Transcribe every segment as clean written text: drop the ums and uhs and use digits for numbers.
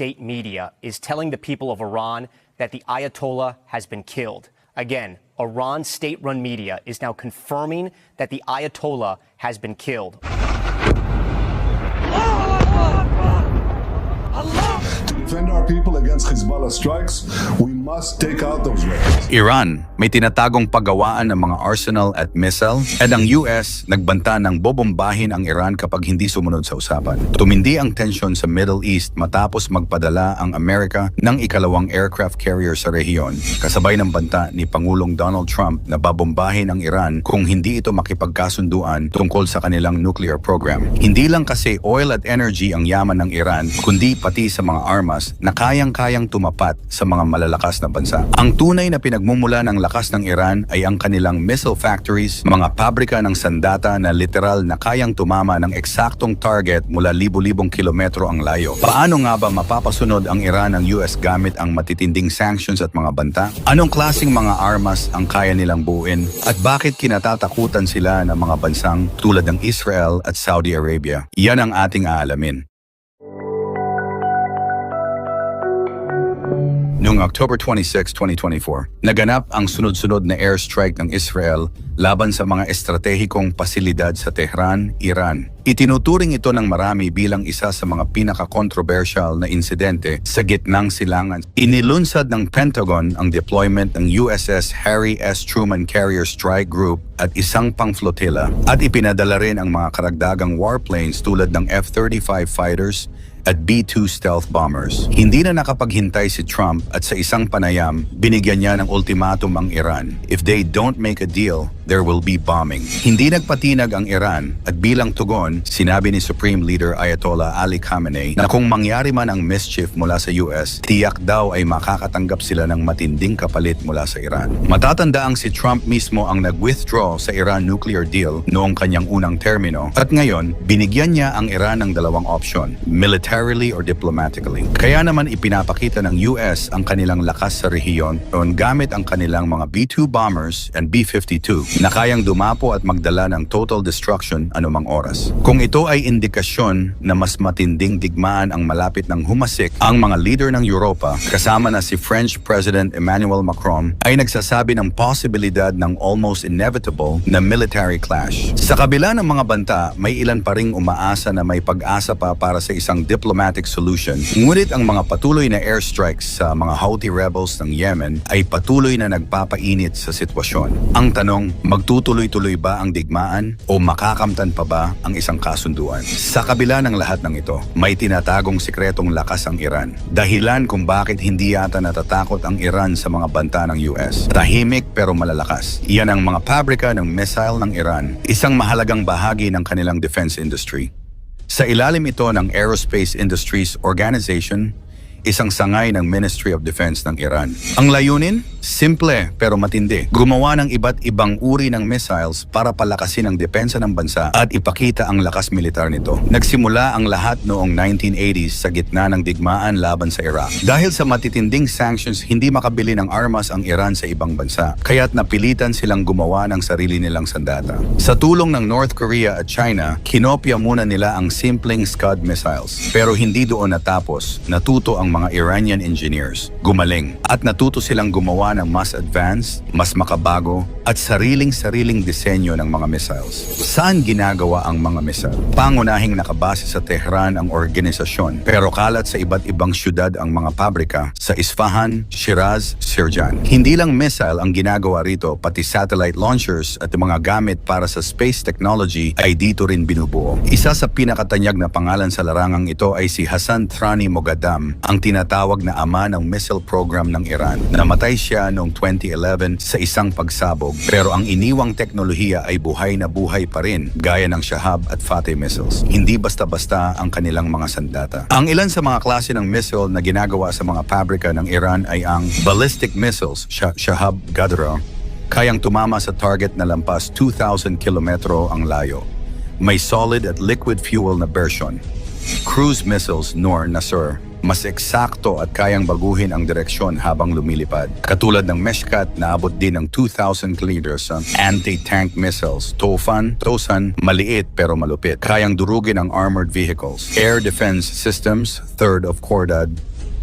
state media is telling the people of Iran that the Ayatollah has been killed. Again, Iran's state-run media is now confirming that the Ayatollah has been killed. To defend our people against Hezbollah strikes, we must take out those weapons. Iran, may tinatagong paggawaan ng mga arsenal at missile at ang US nagbanta ng bobombahin ang Iran kapag hindi sumunod sa usapan. Tumindi ang tensyon sa Middle East matapos magpadala ang Amerika ng ikalawang aircraft carrier sa rehiyon, kasabay ng banta ni Pangulong Donald Trump na babombahin ang Iran kung hindi ito makipagkasunduan tungkol sa kanilang nuclear program. Hindi lang kasi oil at energy ang yaman ng Iran, kundi pati sa mga armas na kayang-kayang tumapat sa mga malalakas na bansa. Ang tunay na pinagmumula ng lakas ng Iran ay ang kanilang missile factories, mga pabrika ng sandata na literal na kayang tumama ng eksaktong target mula libo-libong kilometro ang layo. Paano nga ba mapapasunod ang Iran ng US gamit ang matitinding sanctions at mga banta? Anong klaseng mga armas ang kaya nilang buuin? At bakit kinatatakutan sila ng mga bansang tulad ng Israel at Saudi Arabia? Yan ang ating aalamin. Noong October 26, 2024, naganap ang sunod-sunod na airstrike ng Israel laban sa mga estratehikong pasilidad sa Tehran, Iran. Itinuturing ito ng marami bilang isa sa mga pinaka-controversial na insidente sa gitnang silangan. Inilunsad ng Pentagon ang deployment ng USS Harry S. Truman Carrier Strike Group at isang pang flotilla at ipinadala rin ang mga karagdagang warplanes tulad ng F-35 fighters at B-2 stealth bombers. Hindi na nakapaghintay si Trump at sa isang panayam, binigyan niya ng ultimatum ang Iran. If they don't make a deal, there will be bombing. Hindi nagpatinag ang Iran at bilang tugon, sinabi ni Supreme Leader Ayatollah Ali Khamenei na kung mangyari man ang mischief mula sa US, tiyak daw ay makakatanggap sila ng matinding kapalit mula sa Iran. Matatandaang si Trump mismo ang nag-withdraw sa Iran nuclear deal noong kanyang unang termino at ngayon, binigyan niya ang Iran ng dalawang opsyon, militarily or diplomatically. Kaya naman ipinapakita ng US ang kanilang lakas sa rehiyon gamit ang kanilang mga B-2 bombers and B-52 na kayang dumapo at magdala ng total destruction anumang oras. Kung ito ay indikasyon na mas matinding digmaan ang malapit ng humasik, ang mga leader ng Europa, kasama na si French President Emmanuel Macron, ay nagsasabi ng posibilidad ng almost inevitable na military clash. Sa kabila ng mga banta, may ilan pa ring umaasa na may pag-asa pa para sa isang diplomatic solution. Ngunit ang mga patuloy na airstrikes sa mga Houthi rebels ng Yemen ay patuloy na nagpapainit sa sitwasyon. Ang tanong, magtutuloy-tuloy ba ang digmaan o makakamtan pa ba ang isang kasunduan? Sa kabila ng lahat ng ito, may tinatagong sikretong lakas ang Iran. Dahilan kung bakit hindi yata natatakot ang Iran sa mga banta ng US. Tahimik pero malalakas. Iyan ang mga pabrika ng missile ng Iran, isang mahalagang bahagi ng kanilang defense industry. Sa ilalim ito ng Aerospace Industries Organization, isang sangay ng Ministry of Defense ng Iran. Ang layunin? Simple pero matindi. Gumawa ng iba't ibang uri ng missiles para palakasin ang depensa ng bansa at ipakita ang lakas militar nito. Nagsimula ang lahat noong 1980s sa gitna ng digmaan laban sa Iraq. Dahil sa matitinding sanctions, hindi makabili ng armas ang Iran sa ibang bansa, kaya't napilitan silang gumawa ng sarili nilang sandata. Sa tulong ng North Korea at China, kinopya muna nila ang simpleng Scud missiles. Pero hindi doon natapos. Natuto ang mga Iranian engineers. Gumaling at natuto silang gumawa ng mas advanced, mas makabago at sariling-sariling disenyo ng mga missiles. Saan ginagawa ang mga missile? Pangunahing nakabase sa Tehran ang organisasyon pero kalat sa iba't ibang syudad ang mga pabrika sa Isfahan, Shiraz, Sirjan. Hindi lang missile ang ginagawa rito, pati satellite launchers at mga gamit para sa space technology ay dito rin binubuo. Isa sa pinakatanyag na pangalan sa larangang ito ay si Hassan Thrani Moghadam, ang tinatawag na ama ng missile program ng Iran. Namatay siya noong 2011 sa isang pagsabog pero ang iniwang teknolohiya ay buhay na buhay pa rin gaya ng Shahab at Fateh missiles. Hindi basta-basta ang kanilang mga sandata. Ang ilan sa mga klase ng missile na ginagawa sa mga pabrika ng Iran ay ang ballistic missiles, Shahab Gadra, kayang tumama sa target na lampas 2,000 kilometro ang layo. May solid at liquid fuel na version. Cruise missiles, Noor Nasr, mas eksakto at kayang baguhin ang direksyon habang lumilipad. Katulad ng Meshkat na abot din ng 2,000 kilometers. Anti-tank missiles, Tosan, maliit pero malupit. Kayang durugin ang armored vehicles. Air defense systems, third of Khordad,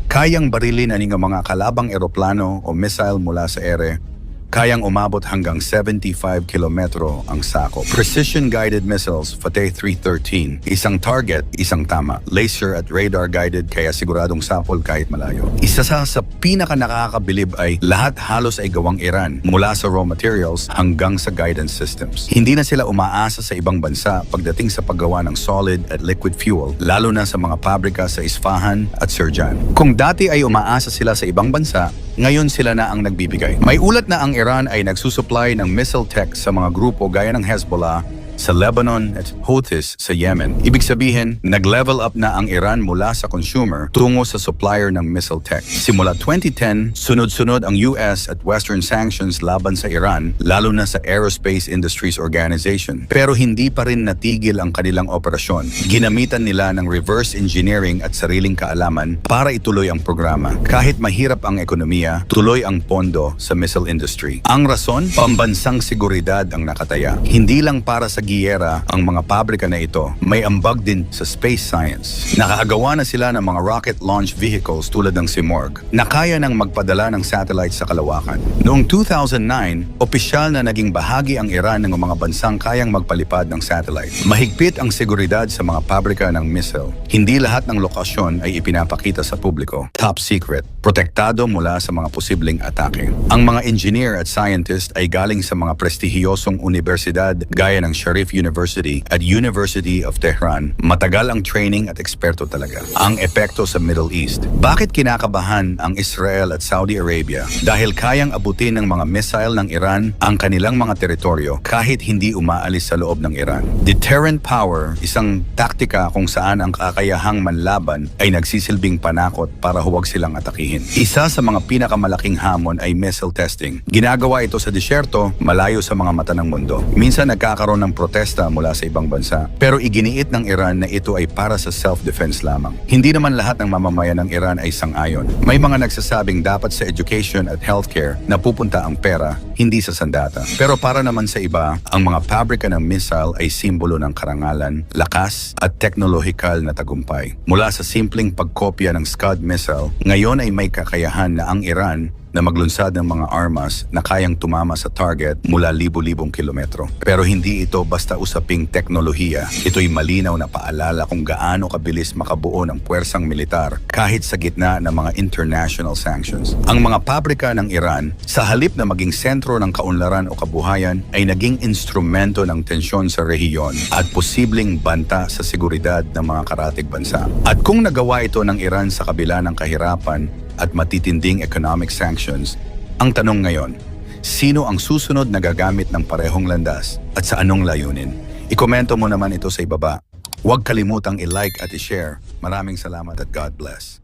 Kayang barilin ang mga kalabang eroplano o missile mula sa ere. Kayang umabot hanggang 75 kilometro ang sakop. Precision-guided missiles, Fateh 313. Isang target, isang tama. Laser at radar-guided kaya siguradong sapol kahit malayo. Isa sa pinaka-nakakabilib ay lahat halos ay gawang Iran mula sa raw materials hanggang sa guidance systems. Hindi na sila umaasa sa ibang bansa pagdating sa paggawa ng solid at liquid fuel, lalo na sa mga pabrika sa Isfahan at Sirjan. Kung dati ay umaasa sila sa ibang bansa, ngayon sila na ang nagbibigay. May ulat na ang Iran ay nagsusupply ng missile tech sa mga grupo gaya ng Hezbollah sa Lebanon at Houthis sa Yemen. Ibig sabihin, nag-level up na ang Iran mula sa consumer tungo sa supplier ng missile tech. Simula 2010, sunod-sunod ang US at Western sanctions laban sa Iran, lalo na sa Aerospace Industries Organization. Pero hindi pa rin natigil ang kanilang operasyon. Ginamitan nila ng reverse engineering at sariling kaalaman para ituloy ang programa. Kahit mahirap ang ekonomiya, tuloy ang pondo sa missile industry. Ang rason, pambansang seguridad ang nakataya. Hindi lang para sa giyera ang mga pabrika na ito, may ambag din sa space science. Nakagawa na sila ng mga rocket launch vehicles tulad ng Simorgh na kaya nang magpadala ng satellites sa kalawakan. Noong 2009, opisyal na naging bahagi ang Iran ng mga bansang kayang magpalipad ng satellite. Mahigpit ang seguridad sa mga pabrika ng missile. Hindi lahat ng lokasyon ay ipinapakita sa publiko. Top secret. Protektado mula sa mga posibleng atake. Ang mga engineer at scientist ay galing sa mga prestihiyosong universidad gaya ng Sharif University at University of Tehran. Matagal ang training at eksperto talaga. Ang epekto sa Middle East. Bakit kinakabahan ang Israel at Saudi Arabia? Dahil kayang abutin ng mga missile ng Iran ang kanilang mga teritoryo kahit hindi umaalis sa loob ng Iran. Deterrent power, isang taktika kung saan ang kakayahang manlaban ay nagsisilbing panakot para huwag silang atakihin. Isa sa mga pinakamalaking hamon ay missile testing. Ginagawa ito sa disyerto, malayo sa mga mata ng mundo. Minsan nagkakaroon ng protesta mula sa ibang bansa. Pero iginiit ng Iran na ito ay para sa self-defense lamang. Hindi naman lahat ng mamamayan ng Iran ay sang-ayon. May mga nagsasabing dapat sa education at healthcare na pupunta ang pera, hindi sa sandata. Pero para naman sa iba, ang mga pabrika ng missile ay simbolo ng karangalan, lakas at teknolohikal na tagumpay. Mula sa simpleng pagkopya ng Scud missile, ngayon ay may kakayahan na ang Iran na maglunsad ng mga armas na kayang tumama sa target mula libo-libong kilometro. Pero hindi ito basta usaping teknolohiya. Ito'y malinaw na paalala kung gaano kabilis makabuo ng puwersang militar kahit sa gitna ng mga international sanctions. Ang mga pabrika ng Iran, sa halip na maging sentro ng kaunlaran o kabuhayan, ay naging instrumento ng tensyon sa rehiyon at posibleng banta sa seguridad ng mga karatig bansa. At kung nagawa ito ng Iran sa kabila ng kahirapan at matitinding economic sanctions, ang tanong ngayon, sino ang susunod na gagamit ng parehong landas at sa anong layunin? Ikomento mo naman ito sa ibaba. Huwag kalimutang i-like at i-share. Maraming salamat at God bless.